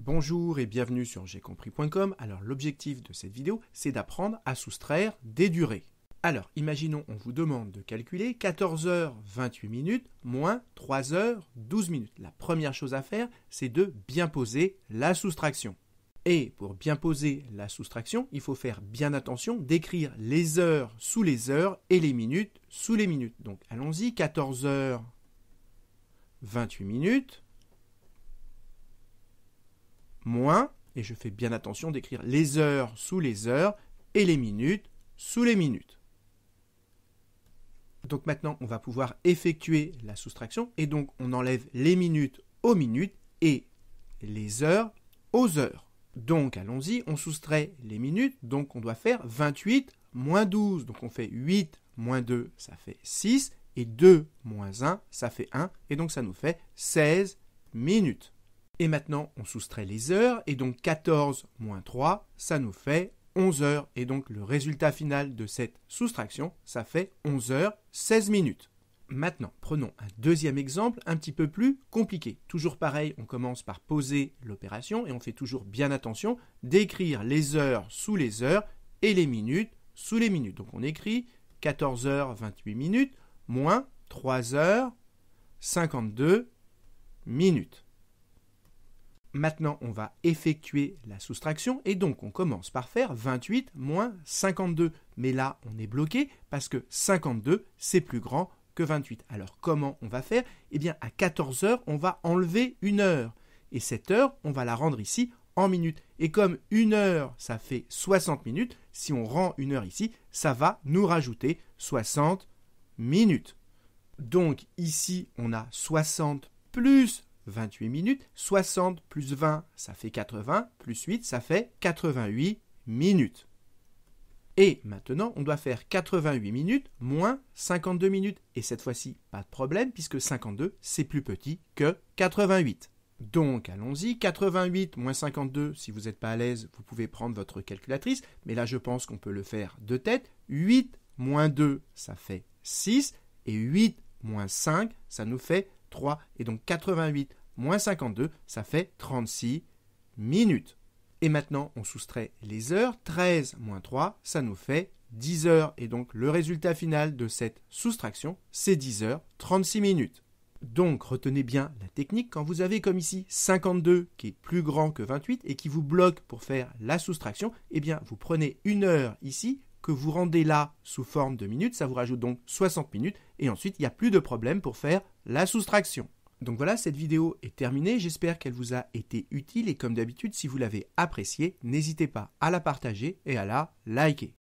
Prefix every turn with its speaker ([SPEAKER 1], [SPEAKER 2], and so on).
[SPEAKER 1] Bonjour et bienvenue sur jaicompris.com. Alors l'objectif de cette vidéo, c'est d'apprendre à soustraire des durées. Alors imaginons, on vous demande de calculer 14h28 moins 3h12. La première chose à faire, c'est de bien poser la soustraction. Et pour bien poser la soustraction, il faut faire bien attention d'écrire les heures sous les heures et les minutes sous les minutes. Donc allons-y, 14h28 moins, et je fais bien attention d'écrire les heures sous les heures et les minutes sous les minutes. Donc maintenant, on va pouvoir effectuer la soustraction et donc on enlève les minutes aux minutes et les heures aux heures. Donc allons-y, on soustrait les minutes, donc on doit faire 28 moins 12. Donc on fait 8 moins 2, ça fait 6, et 2 moins 1, ça fait 1, et donc ça nous fait 16 minutes. Et maintenant, on soustrait les heures, et donc 14 moins 3, ça nous fait 11 heures. Et donc, le résultat final de cette soustraction, ça fait 11 heures, 16 minutes. Maintenant, prenons un deuxième exemple un petit peu plus compliqué. Toujours pareil, on commence par poser l'opération, et on fait toujours bien attention d'écrire les heures sous les heures et les minutes sous les minutes. Donc, on écrit 14h28 moins 3h52 minutes. Maintenant, on va effectuer la soustraction et donc on commence par faire 28 moins 52. Mais là, on est bloqué parce que 52, c'est plus grand que 28. Alors, comment on va faire ? Eh bien, à 14 heures, on va enlever une heure. Et cette heure, on va la rendre ici en minutes. Et comme une heure, ça fait 60 minutes, si on rend une heure ici, ça va nous rajouter 60 minutes. Donc, ici, on a 60 plus 28 minutes, 60 plus 20, ça fait 80, plus 8, ça fait 88 minutes. Et maintenant, on doit faire 88 minutes moins 52 minutes. Et cette fois-ci, pas de problème, puisque 52, c'est plus petit que 88. Donc, allons-y, 88 moins 52, si vous n'êtes pas à l'aise, vous pouvez prendre votre calculatrice, mais là, je pense qu'on peut le faire de tête. 8 moins 2, ça fait 6, et 8 moins 5, ça nous fait 3, et donc 88 moins 52, ça fait 36 minutes. Et maintenant, on soustrait les heures. 13 moins 3, ça nous fait 10 heures. Et donc, le résultat final de cette soustraction, c'est 10 heures, 36 minutes. Donc, retenez bien la technique. Quand vous avez comme ici 52 qui est plus grand que 28 et qui vous bloque pour faire la soustraction, eh bien, vous prenez une heure ici, que vous rendez là sous forme de minutes, ça vous rajoute donc 60 minutes, et ensuite il n'y a plus de problème pour faire la soustraction. Donc voilà, cette vidéo est terminée, j'espère qu'elle vous a été utile, et comme d'habitude, si vous l'avez appréciée, n'hésitez pas à la partager et à la liker.